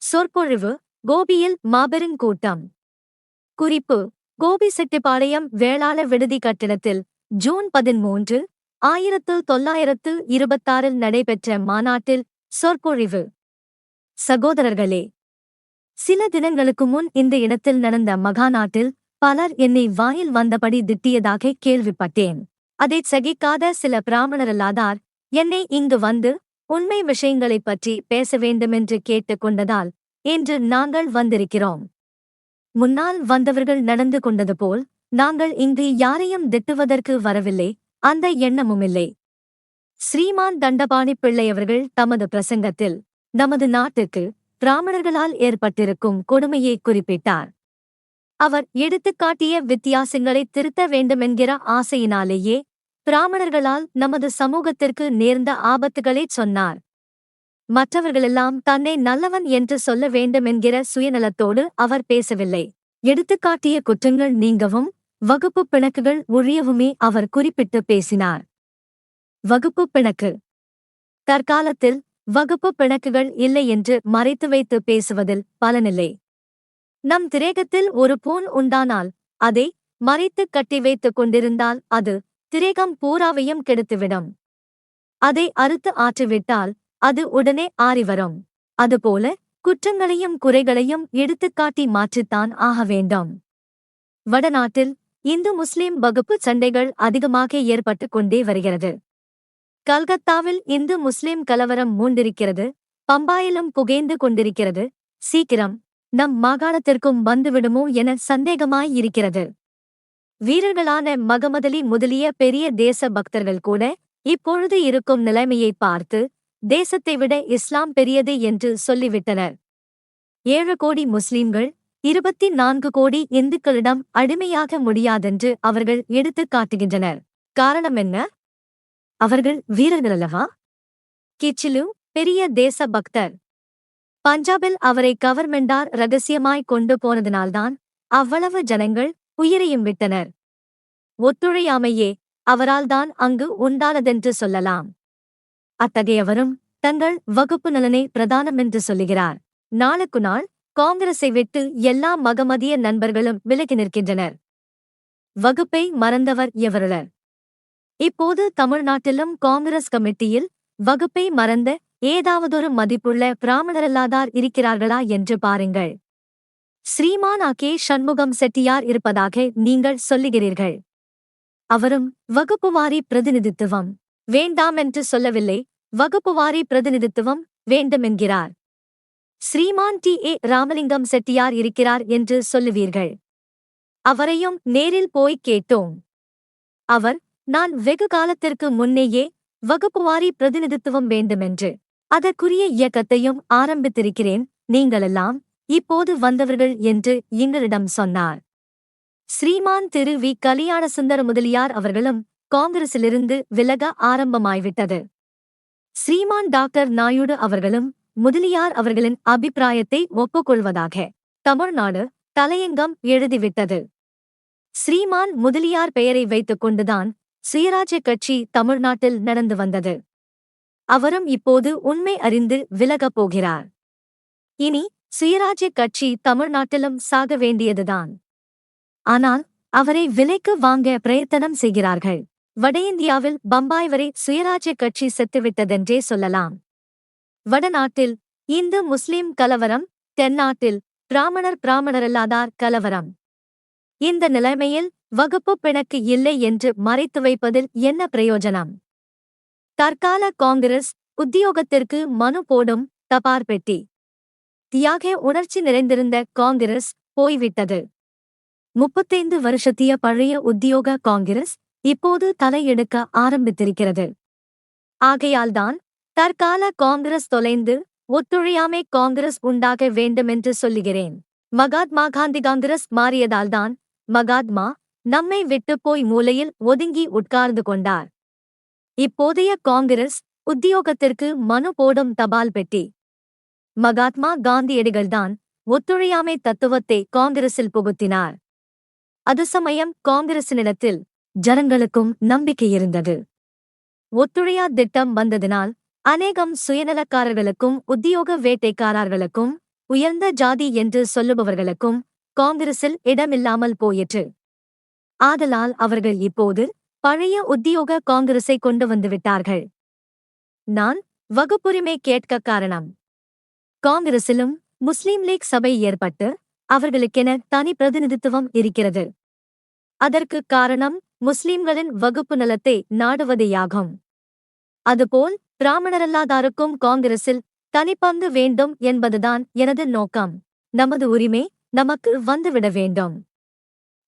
சொற்பொழிவு கோபியில் மாபெருங்கூட்டம். குறிப்பு: கோபிசெட்டிப்பாளையம் வேளாள விடுதி கட்டிடத்தில் ஜூன் 13, 1926 நடைபெற்ற மாநாட்டில் சொற்பொழிவு. சகோதரர்களே, சில தினங்களுக்கு முன் இந்த இடத்தில் நடந்த மகாநாட்டில் பலர் என்னை வாயில் வந்தபடி திட்டியதாக கேள்விப்பட்டேன். அதைச் சகிக்காத சில பிராமணரல்லாதார் என்னை இங்கு வந்து உண்மை விஷயங்களைப் பற்றி பேச வேண்டுமென்று கேட்டுக் கொண்டதால் இன்று நாங்கள் வந்திருக்கிறோம். முன்னால் வந்தவர்கள் நடந்து கொண்டது போல் நாங்கள் இங்கு யாரையும் திட்டுவதற்கு வரவில்லை, அந்த எண்ணமுமில்லை. ஸ்ரீமான் தண்டபாணி பிள்ளையவர்கள் தமது பிரசங்கத்தில் நமது நாட்டுக்கு பிராமணர்களால் ஏற்பட்டிருக்கும் கொடுமையை குறிப்பிட்டார். அவர் எடுத்துக்காட்டிய வித்தியாசங்களை திருத்த வேண்டுமென்கிற ஆசையினாலேயே பிராமணர்களால் நமது சமூகத்திற்கு நேர்ந்த ஆபத்துகளைச் சொன்னார். மற்றவர்களெல்லாம் தன்னை நல்லவன் என்று சொல்ல வேண்டுமென்கிற சுயநலத்தோடு அவர் பேசவில்லை. எடுத்துக்காட்டிய குற்றங்கள் நீங்கவும் வகுப்பு பிணக்குகள் ஒழியவுமே அவர் குறிப்பிட்டு பேசினார். வகுப்பு பிணக்கு. தற்காலத்தில் வகுப்பு பிணக்குகள் இல்லை என்று மறைத்து வைத்து பேசுவதில் பலனில்லை. நம் திரேகத்தில் ஒரு பூன் உண்டானால் அதை மறைத்துக் கட்டி வைத்துக் கொண்டிருந்தால் அது திரேகம் பூராவையும் கெடுத்துவிடும். அதை அறுத்து ஆற்றிவிட்டால் அது உடனே ஆறிவரும். அதுபோல குற்றங்களையும் குறைகளையும் எடுத்துக்காட்டி மாற்றித்தான் ஆக வேண்டும். வடநாட்டில் இந்து முஸ்லிம் வகுப்பு சண்டைகள் அதிகமாக ஏற்பட்டுக் கொண்டே வருகிறது. கல்கத்தாவில் இந்து முஸ்லிம் கலவரம் மூண்டிருக்கிறது. பம்பாயிலும் புகைந்து கொண்டிருக்கிறது. சீக்கிரம் நம் மாகாணத்திற்கும் வந்துவிடுமோ என சந்தேகமாயிருக்கிறது. வீரர்களான மகமதலி முதலிய பெரிய தேச பக்தர்கள் கூட இப்பொழுது இருக்கும் நிலைமையை பார்த்து தேசத்தை விட இஸ்லாம் பெரியது என்று சொல்லிவிட்டனர். 7 கோடி முஸ்லிம்கள் 24 கோடி இந்துக்களிடம் அடிமையாக முடியாதென்று அவர்கள் எடுத்துக் காட்டுகின்றனர். காரணம் என்ன? அவர்கள் வீரர்களல்லவா? கிச்சிலு பெரிய தேச பக்தர். பஞ்சாபில் அவரை கவர்மெண்டார் ரகசியமாய் கொண்டு போனதினால்தான் அவ்வளவு ஜனங்கள் உயிரையும் விட்டனர். ஒத்துழையாமையே அவரால்தான் அங்கு உண்டானதென்று சொல்லலாம். அத்தகையவரும் தங்கள் வகுப்பு நலனே பிரதானமென்று சொல்லுகிறார். நாளுக்கு நாள் காங்கிரஸை விட்டு எல்லா மகமதிய நண்பர்களும் விலகி நிற்கின்றனர். வகுப்பை மறந்தவர் எவருளர்? இப்போது தமிழ்நாட்டிலும் காங்கிரஸ் கமிட்டியில் வகுப்பை மறந்த ஏதாவதொரு மதிப்புள்ள பிராமணரல்லாதார் இருக்கிறார்களா என்று பாருங்கள். ஸ்ரீமான் கே சண்முகம் செட்டியார் இருப்பதாக நீங்கள் சொல்லுகிறீர்கள். அவரும் வகுப்புவாரி பிரதிநிதித்துவம் வேண்டாமென்று சொல்லவில்லை, வகுப்புவாரி பிரதிநிதித்துவம் வேண்டுமென்கிறார். ஸ்ரீமான் டி. ராமலிங்கம் செட்டியார் இருக்கிறார் என்று சொல்லுவீர்கள். அவரையும் நேரில் போய்க் கேட்டோம். அவர், நான் வெகு காலத்திற்கு முன்னேயே வகுப்புவாரி பிரதிநிதித்துவம் வேண்டுமென்று அதற்குரிய இயக்கத்தையும் ஆரம்பித்திருக்கிறேன், நீங்களெல்லாம் இப்போது வந்தவர்கள் என்று எங்களிடம் சொன்னார். ஸ்ரீமான் திரு வி. கலியாணசுந்தர முதலியார் அவர்களும் காங்கிரசிலிருந்து விலக ஆரம்பமாய்விட்டது. ஸ்ரீமான் டாக்டர் நாயுடு அவர்களும் முதலியார் அவர்களின் அபிப்பிராயத்தை ஒப்புக்கொள்வதாக தமிழ்நாடு தலையங்கம் எழுதிவிட்டது. ஸ்ரீமான் முதலியார் பெயரை வைத்துக் கொண்டுதான் சுயராஜ்ய கட்சி தமிழ்நாட்டில் நடந்து வந்தது. அவரும் இப்போது உண்மை அறிந்து விலகப் போகிறார். இனி சுயராஜ்ய கட்சி தமிழ்நாட்டிலும் சாக வேண்டியதுதான். ஆனால் அவரை விலைக்கு வாங்க பிரயத்தனம் செய்கிறார்கள். வட இந்தியாவில் பம்பாய் வரை சுயராஜ்ய கட்சி செத்துவிட்டதென்றே சொல்லலாம். வடநாட்டில் இந்து முஸ்லிம் கலவரம், தென்னாட்டில் பிராமணரல்லாதார் கலவரம். இந்த நிலைமையில் வகுப்பு பிணக்கு இல்லை என்று மறைத்து வைப்பதில் என்ன பிரயோஜனம்? தற்கால காங்கிரஸ் உத்தியோகத்திற்கு மனு போடும் தபார் பெட்டி. தியாக உணர்ச்சி நிறைந்திருந்த காங்கிரஸ் போய்விட்டது. 35 வருஷத்திய பழைய உத்தியோக காங்கிரஸ் இப்போது தலையெடுக்க ஆரம்பித்திருக்கிறது. ஆகையால்தான் தற்கால காங்கிரஸ் தொலைந்து ஒத்துழையாமை காங்கிரஸ் உண்டாக வேண்டுமென்று சொல்லுகிறேன். மகாத்மா காந்தி காங்கிரஸ் மாறியதால்தான் மகாத்மா நம்மை விட்டுப் போய் மூலையில் ஒதுங்கி உட்கார்ந்து கொண்டார். இப்போதைய காங்கிரஸ் உத்தியோகத்திற்கு மனு போடும் தபால் பெட்டி. மகாத்மா காந்தியடிகள்தான் ஒத்துழையாமை தத்துவத்தை காங்கிரஸில் புகுத்தினார். அது சமயம் காங்கிரசினிடத்தில் ஜனங்களுக்கும் நம்பிக்கையிருந்தது. ஒத்துழையா திட்டம் வந்ததினால் அநேகம் சுயநலக்காரர்களுக்கும் உத்தியோக வேட்டைக்காரர்களுக்கும் உயர்ந்த ஜாதி என்று சொல்லுபவர்களுக்கும் காங்கிரஸில் இடமில்லாமல் போயிற்று. ஆதலால் அவர்கள் இப்போது பழைய உத்தியோக காங்கிரஸை கொண்டு வந்துவிட்டார்கள். நான் வகுப்புரிமை கேட்க காரணம், காங்கிரசிலும் முஸ்லீம் லீக் சபை ஏற்பட்டு அவர்களுக்கென தனி பிரதிநிதித்துவம் இருக்கிறது. அதற்கு காரணம் முஸ்லீம்களின் வகுப்பு நலத்தை நாடுவதேயாகும். அதுபோல் பிராமணரல்லாதாருக்கும் காங்கிரஸில் தனிப்பங்கு வேண்டும் என்பதுதான் எனது நோக்கம். நமது உரிமை நமக்கு வந்துவிட வேண்டும்.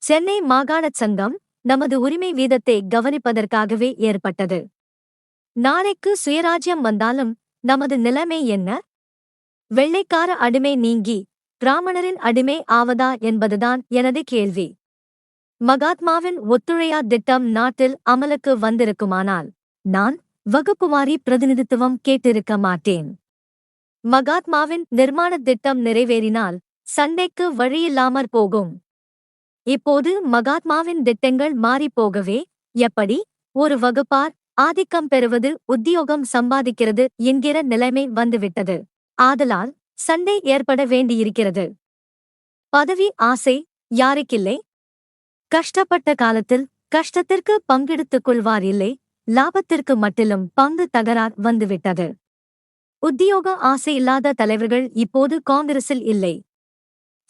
சென்னை மாகாணச் சங்கம் நமது உரிமை வீதத்தை கவனிப்பதற்காகவே ஏற்பட்டது. நாளைக்கு சுயராஜ்யம் வந்தாலும் நமது நிலைமை என்ன? வெள்ளைக்கார அடிமை நீங்கி பிராமணரின் அடிமை ஆவதா என்பதுதான் எனது கேள்வி. மகாத்மாவின் ஒத்துழையா திட்டம் நாட்டில் அமலுக்கு வந்திருக்குமானால் நான் வகுப்புவாரி பிரதிநிதித்துவம் கேட்டிருக்க மாட்டேன். மகாத்மாவின் நிர்மாண திட்டம் நிறைவேறினால் சண்டைக்கு வழியில்லாமற் போகும். இப்போது மகாத்மாவின் திட்டங்கள் மாறிப்போகவே எப்படி ஒரு வகுப்பார் ஆதிக்கம் பெறுவது, உத்தியோகம் சம்பாதிக்கிறது என்கிற நிலைமை வந்துவிட்டது. ஆதலால் சண்டை ஏற்பட வேண்டியிருக்கிறது. பதவி ஆசை யாருக்கில்லை? கஷ்டப்பட்ட காலத்தில் கஷ்டத்திற்கு பங்கெடுத்துக் கொள்வார் இல்லை, லாபத்திற்கு மட்டிலும் பங்கு தகரார் வந்துவிட்டது. உத்தியோக ஆசையில்லாத தலைவர்கள் இப்போது காங்கிரஸில் இல்லை.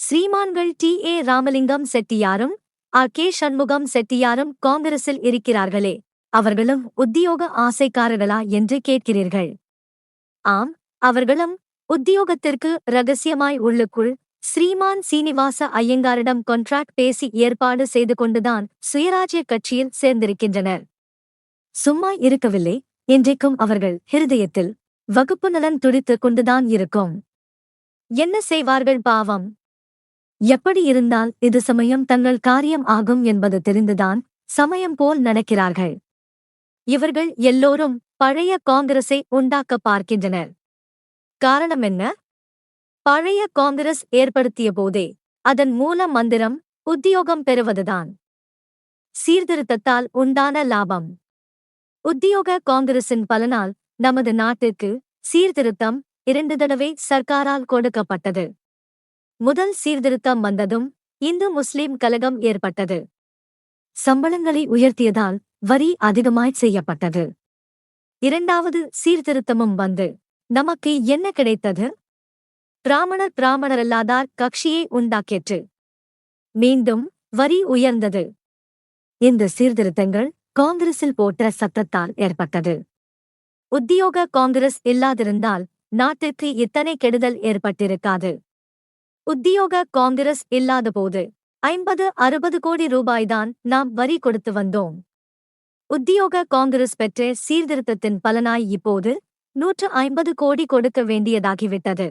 ஸ்ரீமான்கள் டி.ஏ. ராமலிங்கம் செட்டியாரும் ஆர்.கே. சண்முகம் செட்டியாரும் காங்கிரஸில் இருக்கிறார்களே, அவர்களும் உத்தியோக ஆசைக்காரர்களா என்று கேட்கிறீர்கள். ஆம், அவர்களும் உத்தியோகத்திற்கு இரகசியமாய் உள்ளுக்குள் ஸ்ரீமான் சீனிவாச ஐயங்காரிடம் கான்ட்ராக்ட் பேசி ஏற்பாடு செய்து கொண்டுதான் சுயராஜ்ய கட்சியில் சேர்ந்திருக்கின்றனர். சும்மா இருக்கவில்லை, இன்றைக்கும் அவர்கள் ஹிருதயத்தில் வகுப்பு நலன் துடித்துக் கொண்டுதான் இருக்கும். என்ன செய்வார்கள் பாவம்? எப்படி இருந்தால் இது சமயம் தங்கள் காரியம் ஆகும் என்பது தெரிந்துதான் சமயம் போல் நடக்கிறார்கள். இவர்கள் எல்லோரும் பழைய காங்கிரஸை உண்டாக்க பார்க்கின்றனர். காரணம் என்ன? பழைய காங்கிரஸ் ஏற்படுத்திய போதே அதன் மூல மந்திரம் உத்தியோகம் பெறுவதுதான். சீர்திருத்தத்தால் உண்டான லாபம். உத்தியோக காங்கிரசின் பலனால் நமது நாட்டிற்கு சீர்திருத்தம் 2 தடவை சர்க்காரால் கொடுக்கப்பட்டது. முதல் சீர்திருத்தம் வந்ததும் இந்து முஸ்லிம் கலகம் ஏற்பட்டது. சம்பளங்களை உயர்த்தியதால் வரி அதிகமாய் செய்யப்பட்டது. 2வது சீர்திருத்தமும் வந்து நமக்கு என்ன கிடைத்தது? பிராமணரல்லாதார் கட்சியை உண்டாக்கிற்று. மீண்டும் வரி உயர்ந்தது. இந்த சீர்திருத்தங்கள் காங்கிரஸில் போட்ட சத்தத்தால் ஏற்பட்டது. உத்தியோக காங்கிரஸ் இல்லாதிருந்தால் நாட்டிற்கு இத்தனை கெடுதல் ஏற்பட்டிருக்காது. உத்தியோக காங்கிரஸ் இல்லாதபோது 50-60 கோடி ரூபாய்தான் நாம் வரி கொடுத்து வந்தோம். உத்தியோக காங்கிரஸ் பெற்ற சீர்திருத்தத்தின் பலனாய் இப்போது 150 கோடி கொடுக்க வேண்டியதாகிவிட்டது.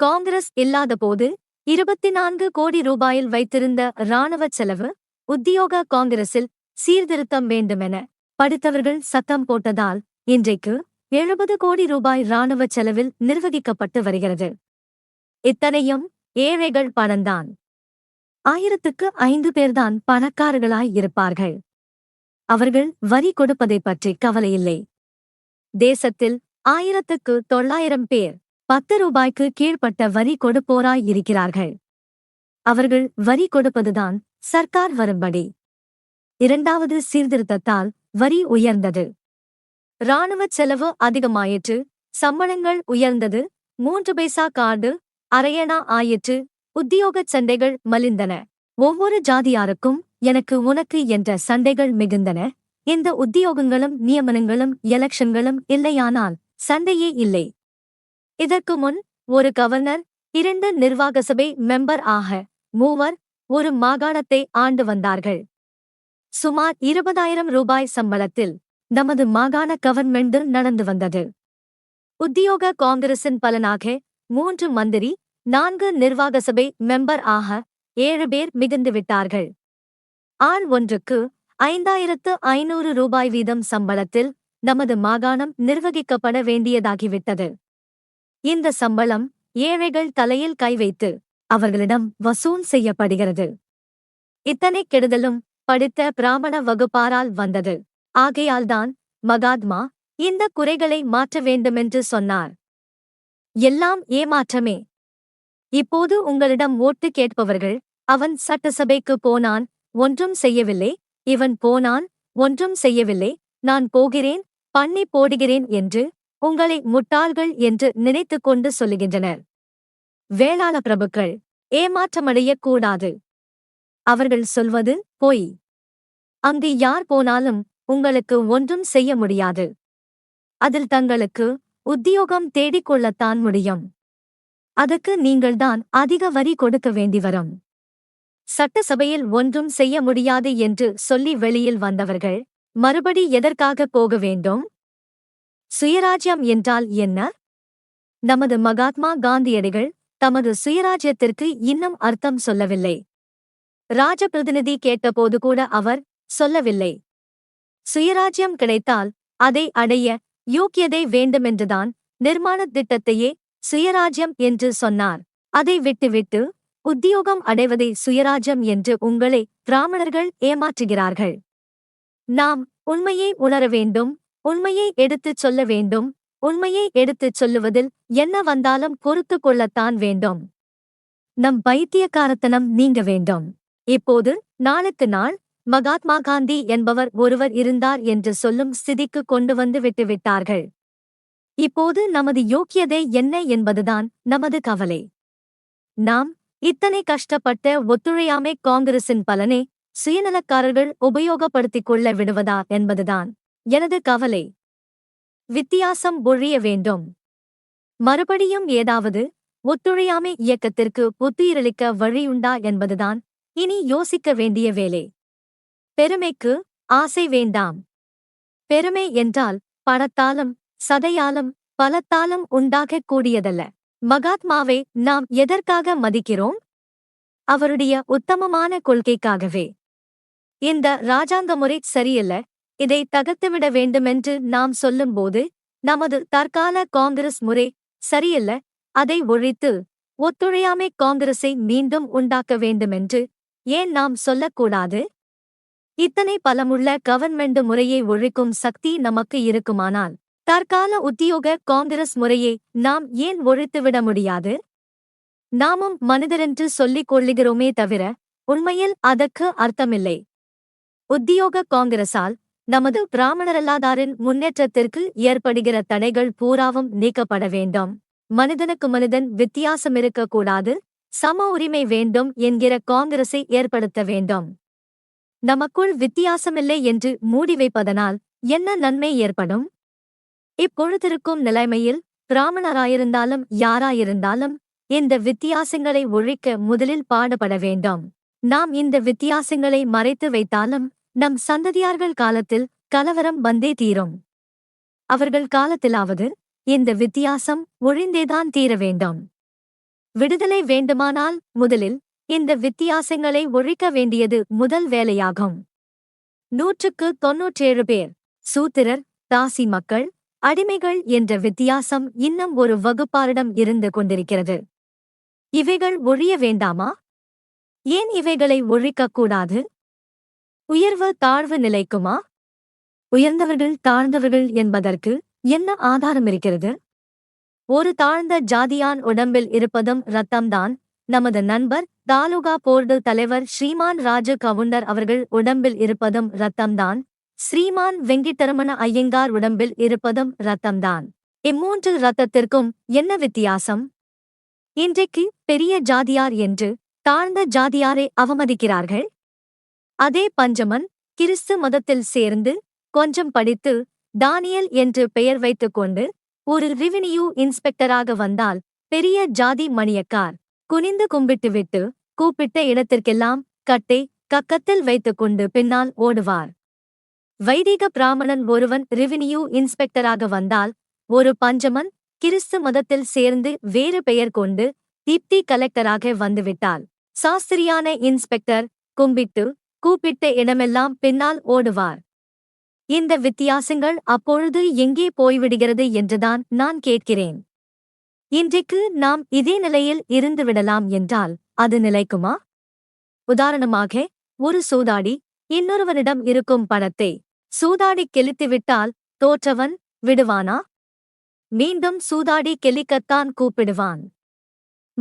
காங்கிரஸ் இல்லாதபோது 24 கோடி ரூபாயில் வைத்திருந்த இராணுவ செலவு உத்தியோக காங்கிரஸில் சீர்திருத்தம் வேண்டுமென படித்தவர்கள் சத்தம் போட்டதால் இன்றைக்கு 70 கோடி ரூபாய் இராணுவ செலவில் நிர்வகிக்கப்பட்டு வருகிறது. இத்தனையும் ஏழைகள் பணந்தான். 1000க்கு 5 பேர்தான் பணக்காரர்களாய் இருப்பார்கள். அவர்கள் வரி கொடுப்பதைப் பற்றி கவலையில்லை. தேசத்தில் 1000க்கு 900 பேர் 10 ரூபாய்க்கு கீழ்ப்பட்ட வரி கொடுப்போராய் இருக்கிறார்கள். அவர்கள் வரி கொடுப்பதுதான் சர்க்கார் வரும்படி. 2வது சீர்திருத்தத்தால் வரி உயர்ந்தது. இராணுவ செலவு அதிகமாயிற்று. சம்பளங்கள் உயர்ந்தது. 3 பைசா கார்டு அரையணா ஆயிற்று. உத்தியோகச் சண்டைகள் மலிந்தன. ஒவ்வொரு ஜாதியாருக்கும் எனக்கு உனக்கு என்ற சண்டைகள் மிகுந்தன. இந்த உத்தியோகங்களும் நியமனங்களும் எலெக்ஷன்களும் இல்லையானால் சண்டையே இல்லை. இதற்கு முன் ஒரு கவர்னர் 2 நிர்வாக சபை மெம்பர் ஆக 3 ஒரு மாகாணத்தை ஆண்டு வந்தார்கள். சுமார் 20,000 ரூபாய் சம்பளத்தில் நமது மாகாண கவர்மெண்ட் நடந்து வந்தது. உத்தியோக காங்கிரசின் பலனாக 3 மந்திரி 4 நிர்வாக சபை மெம்பர் ஆக 7 பேர் மிகுந்துவிட்டார்கள். ஆள் ஒன்றுக்கு 5,500 ரூபாய் வீதம் சம்பளத்தில் நமது மாகாணம் நிர்வகிக்கப்பட வேண்டியதாகிவிட்டது. இந்த சம்பளம் ஏழைகள் தலையில் கை வைத்து அவர்களிடம் வசூல் செய்யப்படுகிறது. இத்தனை கெடுதலும் படித்த பிராமண வகுப்பாரால் வந்தது. ஆகையால்தான் மகாத்மா இந்த குறைகளை மாற்ற வேண்டுமென்று சொன்னார். எல்லாம் ஏமாற்றமே. இப்போது உங்களிடம் ஓட்டு கேட்பவர்கள், அவன் சட்டசபைக்கு போனான், ஒன்றும் செய்யவில்லை, இவன் போனான், ஒன்றும் செய்யவில்லை, நான் போகிறேன், பண்ணி போடுகிறேன் என்று உங்களை முட்டாள்கள் என்று நினைத்துக் கொண்டு சொல்லுகின்றனர். வேளாள பிரபுக்கள் ஏமாற்றமடையக் கூடாது. அவர்கள் சொல்வது பொய். அங்கு யார் போனாலும் உங்களுக்கு ஒன்றும் செய்ய முடியாது. அதில் தங்களுக்கு உத்தியோகம் தேடிக்கொள்ளத்தான் முடியும். அதுக்கு நீங்கள்தான் அதிக வரி கொடுக்க வேண்டி வரும். சட்டசபையில் ஒன்றும் செய்ய முடியாது என்று சொல்லி வெளியில் வந்தவர்கள் மறுபடி எதற்காக போக வேண்டும்? சுயராஜ்யம் என்றால் என்ன? நமது மகாத்மா காந்தியடிகள் தமது சுயராஜ்யத்திற்கு இன்னும் அர்த்தம் சொல்லவில்லை. ராஜபிரதிநிதி கேட்டபோது கூட அவர் சொல்லவில்லை. சுயராஜ்யம் கிடைத்தால் அதை அடைய யோக்கியதை வேண்டுமென்றுதான் நிர்மாண திட்டத்தையே சுயராஜ்யம் என்று சொன்னார். அதை விட்டுவிட்டு உத்தியோகம் அடைவதை சுயராஜ்யம் என்று உங்களை பிராமணர்கள் ஏமாற்றுகிறார்கள். நாம் உண்மையை உணர வேண்டும், உண்மையை எடுத்துச் சொல்ல வேண்டும். உண்மையை எடுத்துச் சொல்லுவதில் என்ன வந்தாலும் பொறுத்து கொள்ளத்தான் வேண்டும். நம் பைத்தியக்காரத்தனம் நீங்க வேண்டும். இப்போது நாளுக்கு நாள் மகாத்மா காந்தி என்பவர் ஒருவர் இருந்தார் என்று சொல்லும் ஸ்திதிக்கு கொண்டு வந்து விட்டுவிட்டார்கள். இப்போது நமது யோக்கியதை என்ன என்பதுதான் நமது கவலை. நாம் இத்தனை கஷ்டப்பட்ட ஒத்துழையாமை காங்கிரசின் பலனை சுயநலக்காரர்கள் உபயோகப்படுத்திக் கொள்ள விடுவதா என்பதுதான் எனது கவலை. வித்தியாசம் ஒழிய வேண்டும். மறுபடியும் ஏதாவது ஒத்துழையாமை இயக்கத்திற்கு புத்துயிரளிக்க வழியுண்டா என்பதுதான் இனி யோசிக்க வேண்டிய வேலை. பெருமைக்கு ஆசை வேண்டாம். பெருமை என்றால் பணத்தாலும் சதையாலும் பலத்தாலும் உண்டாகக் கூடியதல்ல. மகாத்மாவை நாம் எதற்காக மதிக்கிறோம்? அவருடைய உத்தமமான கொள்கைக்காகவே. இந்த ராஜாங்க முறை சரியில்ல, இதை தகர்த்துவிட வேண்டுமென்று நாம் சொல்லும்போது, நமது தற்கால காங்கிரஸ் முறை சரியில்ல, அதை ஒழித்து ஒத்துழையாமை காங்கிரஸை மீண்டும் உண்டாக்க வேண்டுமென்று ஏன் நாம் சொல்லக்கூடாது? இத்தனை பலமுள்ள கவர்மெண்ட் முறையை ஒழிக்கும் சக்தி நமக்கு இருக்குமானால் தற்கால உத்தியோக காங்கிரஸ் முறையை நாம் ஏன் ஒழித்துவிட முடியாது? நாமும் மனிதரென்று சொல்லிக் கொள்ளுகிறோமே தவிர உண்மையில் அதற்கு அர்த்தமில்லை. உத்தியோக காங்கிரஸால் நமது பிராமணரல்லாதாரின் முன்னேற்றத்திற்கு ஏற்படுகிற தடைகள் பூராவும் நீக்கப்பட வேண்டும். மனிதனுக்கு மனிதன் வித்தியாசமிருக்கக்கூடாது, சம உரிமை வேண்டும் என்கிற காங்கிரஸை ஏற்படுத்த வேண்டும். நமக்குள் வித்தியாசமில்லை என்று மூடி வைப்பதனால் என்ன நன்மை ஏற்படும்? இப்பொழுதிருக்கும் நிலைமையில் பிராமணராயிருந்தாலும் யாராயிருந்தாலும் இந்த வித்தியாசங்களை ஒழிக்க முதலில் பாடுபட வேண்டும். நாம் இந்த வித்தியாசங்களை மறைத்து வைத்தாலும் நம் சந்ததியார்கள் காலத்தில் கலவரம் வந்தே தீரும். அவர்கள் காலத்திலாவது இந்த வித்தியாசம் ஒழிந்தேதான் தீர வேண்டும். விடுதலை வேண்டுமானால் முதலில் இந்த வித்தியாசங்களை ஒழிக்க வேண்டியது முதல் வேலையாகும். 197 பேர் சூத்திரர், தாசி மக்கள், அடிமைகள் என்ற வித்தியாசம் இன்னும் ஒரு வகுப்பாரிடம் இருந்து கொண்டிருக்கிறது. இவைகள் ஒழிய வேண்டாமா? ஏன் இவைகளை ஒழிக்கக்கூடாது? உயர்வு தாழ்வு நிலைக்குமா? உயர்ந்தவர்கள் தாழ்ந்தவர்கள் என்பதற்கு என்ன ஆதாரம் இருக்கிறது? ஒரு தாழ்ந்த ஜாதியான் உடம்பில் இருப்பதும் இரத்தம்தான். நமது நண்பர் தாலுகா போர்டு தலைவர் ஸ்ரீமான் ராஜு கவுண்டர் அவர்கள் உடம்பில் இருப்பதும் இரத்தம்தான். ஸ்ரீமான் வெங்கிட்டரமண ஐயங்கார் உடம்பில் இருப்பதும் இரத்தம்தான். இம்மூன்று இரத்தத்திற்கும் என்ன வித்தியாசம்? இன்றைக்கு பெரிய ஜாதியார் என்று தாழ்ந்த ஜாதியாரை அவமதிக்கிறார்கள். அதே பஞ்சமன் கிறிஸ்து மதத்தில் சேர்ந்து கொஞ்சம் படித்து தானியல் என்று பெயர் வைத்துக்கொண்டு ஒரு ரெவினியூ இன்ஸ்பெக்டராக வந்தால் பெரிய ஜாதி மணியக்கார் குனிந்து கும்பிட்டுவிட்டு கூப்பிட்ட இடத்திற்கெல்லாம் கட்டை கக்கத்தில் வைத்துக்கொண்டு பின்னால் ஓடுவார். வைதிக பிராமணன் ஒருவன் ரெவினியூ இன்ஸ்பெக்டராக வந்தால் ஒரு பஞ்சமன் கிறிஸ்து மதத்தில் சேர்ந்து வேறு பெயர் கொண்டு டிப்டி கலெக்டராக வந்துவிட்டால் சாஸ்திரியான இன்ஸ்பெக்டர் கும்பிட்டு கூப்பிட்ட இடமெல்லாம் பின்னால் ஓடுவார். இந்த வித்தியாசங்கள் அப்பொழுது எங்கே போய்விடுகிறது என்றுதான் நான் கேட்கிறேன். இன்றைக்கு நாம் இதே நிலையில் இருந்துவிடலாம் என்றால் அது நிலைக்குமா? உதாரணமாக, ஒரு சூதாடி இன்னொருவனிடம் இருக்கும் பணத்தை சூதாடி கெளித்துவிட்டால் தோற்றவன் விடுவானா? மீண்டும் சூதாடி கெளிக்கத்தான் கூப்பிடுவான்.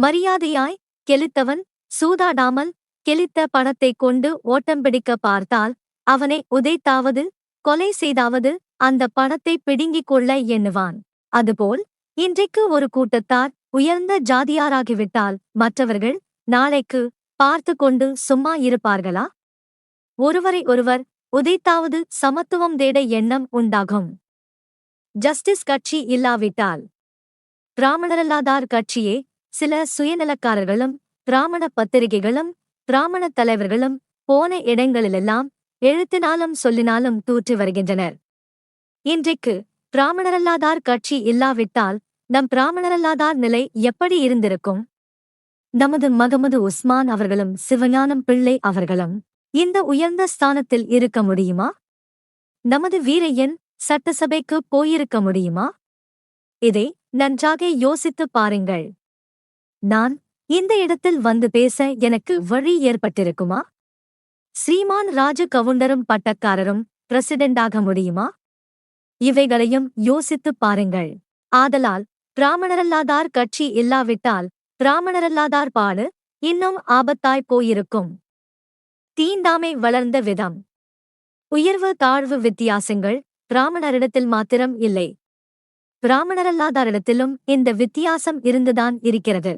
மரியாதையாய் கெளித்தவன் சூதாடாமல் கெளித்த பணத்தைக் கொண்டு ஓட்டம் பிடிக்க பார்த்தால் அவனை உதைத்தாவது கொலை செய்தாவது அந்த பணத்தை பிடுங்கிக் கொள்ள எண்ணுவான். அதுபோல் இன்றைக்கு ஒரு கூட்டத்தார் உயர்ந்த ஜாதியாராகிவிட்டால் மற்றவர்கள் நாளைக்கு பார்த்து கொண்டு சும்மா இருப்பார்களா? ஒருவரை ஒருவர் உதைத்தாவது சமத்துவம் தேட எண்ணம் உண்டாகும். ஜஸ்டிஸ் கட்சி இல்லாவிட்டால் பிராமணரல்லாதார் கட்சியே சில சுயநலக்காரர்களும் பிராமண பத்திரிகைகளும் பிராமண தலைவர்களும் போன இடங்களிலெல்லாம் எழுத்தினாலும் சொல்லினாலும் தூற்றி வருகின்றனர். இன்றைக்கு பிராமணரல்லாதார் கட்சி இல்லாவிட்டால் நம் பிராமணரல்லாதார் நிலை எப்படி இருந்திருக்கும்? நமது மகமது உஸ்மான் அவர்களும் சிவஞானம் பிள்ளை அவர்களும் இந்த உயர்ந்த ஸ்தானத்தில் இருக்க முடியுமா? நமது வீரையன் சட்டசபைக்கு போயிருக்க முடியுமா? இதை நன்றாக யோசித்துப் பாருங்கள். நான் இந்த இடத்தில் வந்து பேச எனக்கு வழி ஏற்பட்டிருக்குமா? ஸ்ரீமான் ராஜு கவுண்டரும் பட்டக்காரரும் பிரசிடெண்டாக முடியுமா? இவைகளையும் யோசித்துப் பாருங்கள். ஆதலால் பிராமணரல்லாதார் கட்சி இல்லாவிட்டால் பிராமணரல்லாதார் பாடு இன்னும் ஆபத்தாய்ப் போயிருக்கும். தீண்டாமை வளர்ந்த விதம். உயர்வு தாழ்வு வித்தியாசங்கள் பிராமணரிடத்தில் மாத்திரம் இல்லை, பிராமணரல்லாதாரிடத்திலும் இந்த வித்தியாசம் இருந்துதான் இருக்கிறது.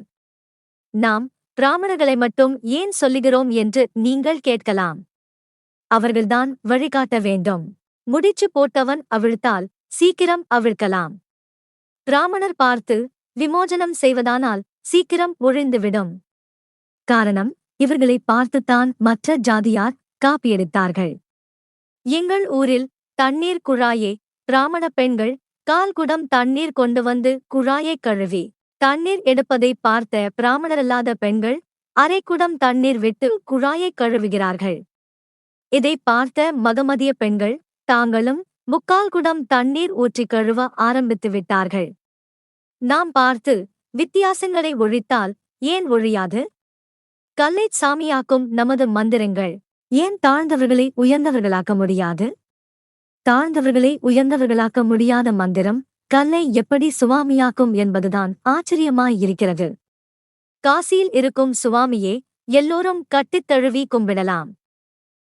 நாம் பிராமணர்களை மட்டும் ஏன் சொல்லுகிறோம் என்று நீங்கள் கேட்கலாம். அவர்கள்தான் வழிகாட்ட வேண்டும். முடிச்சு போட்டவன் அவிழ்த்தால் சீக்கிரம் அவிழ்க்கலாம். பிராமணர் பார்த்து விமோசனம் செய்வதானால் சீக்கிரம் ஒழிந்துவிடும். காரணம், இவர்களை பார்த்துத்தான் மற்ற ஜாதியார் காப்பியெடுத்தார்கள். எங்கள் ஊரில் தண்ணீர் குழாயே பிராமண பெண்கள் கால்குடம் தண்ணீர் கொண்டு வந்து குழாயை கழுவி தண்ணீர் எடுப்பதை பார்த்த பிராமணரல்லாத பெண்கள் அரைக்குடம் தண்ணீர் விட்டு குழாயை கழுவுகிறார்கள். இதை பார்த்த மகமதிய பெண்கள் தாங்களும் முக்கால் குடம் தண்ணீர் ஊற்றி கழுவ ஆரம்பித்து விட்டார்கள். நாம் பார்த்து வித்தியாசங்களை ஒழித்தால் ஏன் ஒழியாது? கல்லைச் சாமியாக்கும் நமது மந்திரங்கள் ஏன் தாழ்ந்தவர்களை உயர்ந்தவர்களாக்க முடியாது? தாழ்ந்தவர்களை உயர்ந்தவர்களாக்க முடியாத மந்திரம் கல்லை எப்படி சுவாமியாக்கும் என்பதுதான் ஆச்சரியமாயிருக்கிறது. காசியில் இருக்கும் சுவாமியே எல்லோரும் கட்டித் தழுவி கும்பிடலாம்.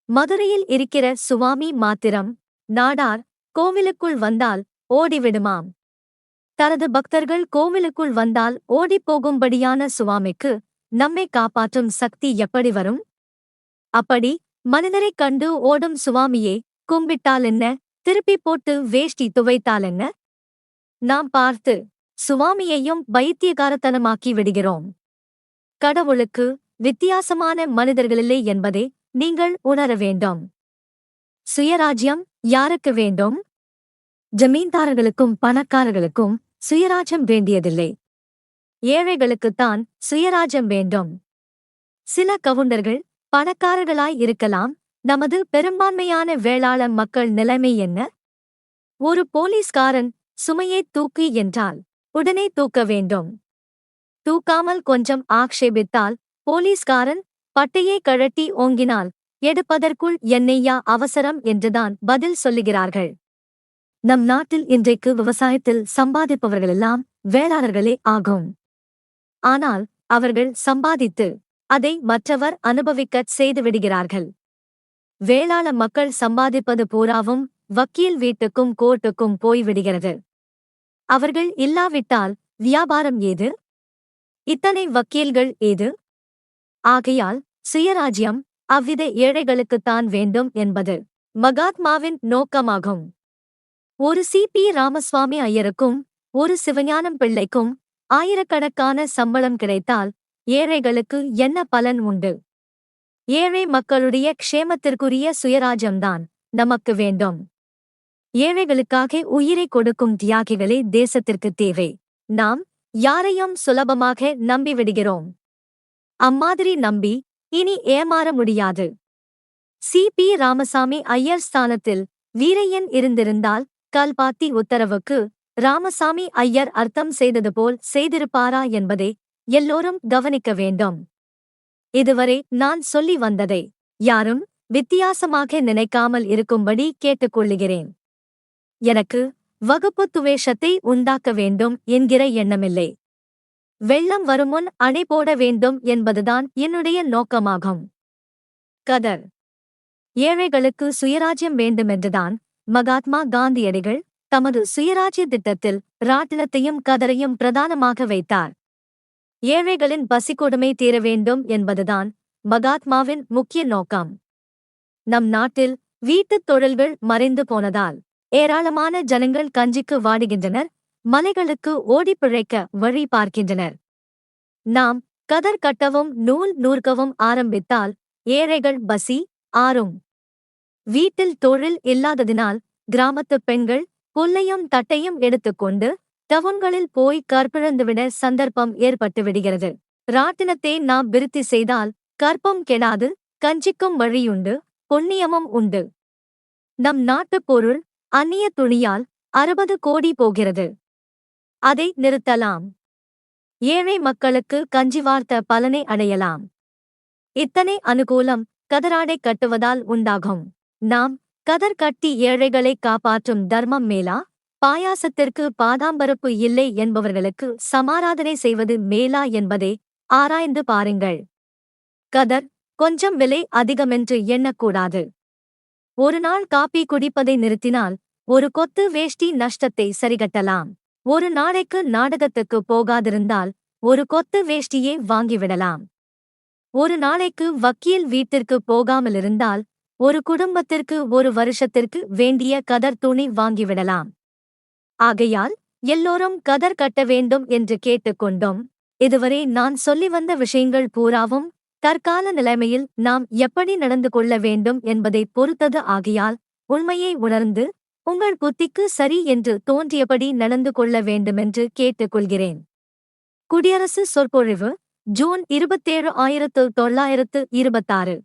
மதுரையில் இருக்கிற சுவாமி மாத்திரம் நாடார் கோவிலுக்குள் வந்தால் ஓடிவிடுமாம். தனது பக்தர்கள் கோவிலுக்குள் வந்தால் ஓடிப்போகும்படியான சுவாமிக்கு நம்மை காப்பாற்றும் சக்தி எப்படி வரும்? அப்படி மனிதரைக் கண்டு ஓடும் சுவாமியே கும்பிட்டாலென்ன, திருப்பி போட்டு வேஷ்டி துவைத்தாலென்ன? நாம் பார்த்து சுவாமியையும் பைத்தியகாரத்தனமாக்கி விடுகிறோம். கடவுளுக்கு வித்தியாசமான மனிதர்களில்லை என்பதை நீங்கள் உணர வேண்டும். சுயராஜ்யம் யாருக்கு வேண்டும்? ஜமீன்தாரர்களுக்கும் பணக்காரர்களுக்கும் சுயராஜ்யம் வேண்டியதில்லை. ஏழைகளுக்குத்தான் சுயராஜ்யம் வேண்டும். சில கவுண்டர்கள் பணக்காரர்களாய் இருக்கலாம். நமது பெரும்பான்மையான வேளாள மக்கள் நிலைமை என்ன? ஒரு போலீஸ்காரன் சுமையைத் தூக்கி என்றால் உடனே தூக்க வேண்டும். தூக்காமல் கொஞ்சம் ஆக்ஷேபித்தால் போலீஸ்காரன் பட்டையை கழட்டி ஓங்கினால் எடுப்பதற்குள் என்னையா அவசரம் என்றுதான் பதில் சொல்லுகிறார்கள். நம் நாட்டில் இன்றைக்கு விவசாயத்தில் சம்பாதிப்பவர்களெல்லாம் வேளாளர்களே ஆகும். ஆனால் அவர்கள் சம்பாதித்து அதை மற்றவர் அனுபவிக்கச் செய்துவிடுகிறார்கள். வேளாள மக்கள் சம்பாதிப்பது பூராவும் வக்கீல் வீட்டுக்கும் கோர்ட்டுக்கும் போய்விடுகிறது. அவர்கள் இல்லாவிட்டால் வியாபாரம் ஏது? இத்தனை வக்கீல்கள் ஏது? ஆகையால் சுயராஜ்யம் அவ்வித ஏழைகளுக்குத்தான் வேண்டும் என்பது மகாத்மாவின் நோக்கமாகும். ஒரு சி.பி. ராமசுவாமி ஐயருக்கும் ஒரு சிவஞானம் பிள்ளைக்கும் ஆயிரக்கணக்கான சம்பளம் கிடைத்தால் ஏழைகளுக்கு என்ன பலன் உண்டு? ஏழை மக்களுடைய க்ஷேமத்திற்குரிய சுயராஜ்யம்தான் நமக்கு வேண்டும். ஏழைகளுக்காக உயிரை கொடுக்கும் தியாகிகளே தேசத்திற்கு தேவை. நாம் யாரையும் சுலபமாக நம்பிவிடுகிறோம். அம்மாதிரி நம்பி இனி ஏமாற முடியாது. சி.பி. ராமசாமி ஐயர் ஸ்தானத்தில் வீரையன் இருந்திருந்தால் கல்பாத்தி உத்தரவுக்கு ராமசாமி ஐயர் அர்த்தம் செய்தது போல் செய்திருப்பாரா என்பதை எல்லோரும் கவனிக்க வேண்டும். இதுவரை நான் சொல்லி வந்ததை யாரும் வித்தியாசமாக நினைக்காமல் இருக்கும்படி கேட்டுக்கொள்ளுகிறேன். எனக்கு வகுப்பு துவேஷத்தை உண்டாக்க வேண்டும் என்கிற எண்ணமில்லை. வெள்ளம் வருமுன் அணை போட வேண்டும் என்பதுதான் என்னுடைய நோக்கமாகும். கதர். ஏழைகளுக்கு சுயராஜ்யம் வேண்டுமென்றுதான் மகாத்மா காந்தியடிகள் தமது சுயராஜ்ய திட்டத்தில் ராட்டினத்தையும் கதரையும் பிரதானமாக வைத்தார். ஏழைகளின் பசிக்கொடுமை தீர வேண்டும் என்பதுதான் மகாத்மாவின் முக்கிய நோக்கம். நம் நாட்டில் வீட்டுத் தொழில்கள் மறைந்து போனதால் ஏராளமான ஜனங்கள் கஞ்சிக்கு வாடுகின்றனர், மலைகளுக்கு ஓடிப் பிழைக்க வழி பார்க்கின்றனர். நாம் கதர் கட்டவும் நூல் நூற்கவும் ஆரம்பித்தால் ஏழைகள் பசி ஆறும். வீட்டில் தொழில் இல்லாததினால் கிராமத்துப் பெண்கள் புல்லையும் தட்டையும் எடுத்துக்கொண்டு டவுன்களில் போய் கற்பிழந்துவிட சந்தர்ப்பம் ஏற்பட்டு விடுகிறது. ராட்டினத்தை நாம் விருத்தி செய்தால் கற்பம் கெடாது, கஞ்சிக்கும் வழியுண்டு, புண்ணியமும் உண்டு. நம் நாட்டுப் பொருள் அந்நிய துணியால் 60 கோடி போகிறது. அதை நிறுத்தலாம். ஏழை மக்களுக்கு கஞ்சி வார்த்த பலனை அடையலாம். இத்தனை அனுகூலம் கதராடை கட்டுவதால் உண்டாகும். நாம் கதர் கட்டி ஏழைகளை காப்பாற்றும் தர்மம் மேலா, பாயாசத்திற்கு பாதாம்பருப்பு இல்லை என்பவர்களுக்கு சமாராதனை செய்வது மேலா என்பதை ஆராய்ந்து பாருங்கள். கதர் கொஞ்சம் விலை அதிகமென்று எண்ணக்கூடாது. ஒரு நாள் காப்பி குடிப்பதை நிறுத்தினால் ஒரு கொத்து வேஷ்டி நஷ்டத்தை சரிகட்டலாம். ஒரு நாளைக்கு நாடகத்துக்கு போகாதிருந்தால் ஒரு கொத்து வேஷ்டியே வாங்கிவிடலாம். ஒரு நாளைக்கு வக்கீல் வீட்டிற்கு போகாமலிருந்தால் ஒரு குடும்பத்திற்கு ஒரு வருஷத்திற்கு வேண்டிய கதர் துணி வாங்கிவிடலாம். ஆகையால் எல்லோரும் கதர் கட்ட வேண்டும் என்று கேட்டுக்கொண்டோம். இதுவரை நான் சொல்லி வந்த விஷயங்கள் பூராவும் தற்கால நிலைமையில் நாம் எப்படி நடந்து கொள்ள வேண்டும் என்பதை பொறுத்தது ஆகையால் உண்மையை உணர்ந்து உங்கள் புத்திக்கு சரி என்று தோன்றியபடி நடந்து கொள்ள வேண்டுமென்று கேட்டுக்கொள்கிறேன். குடியரசு சொற்பொழிவு, ஜூன் 27, 1926.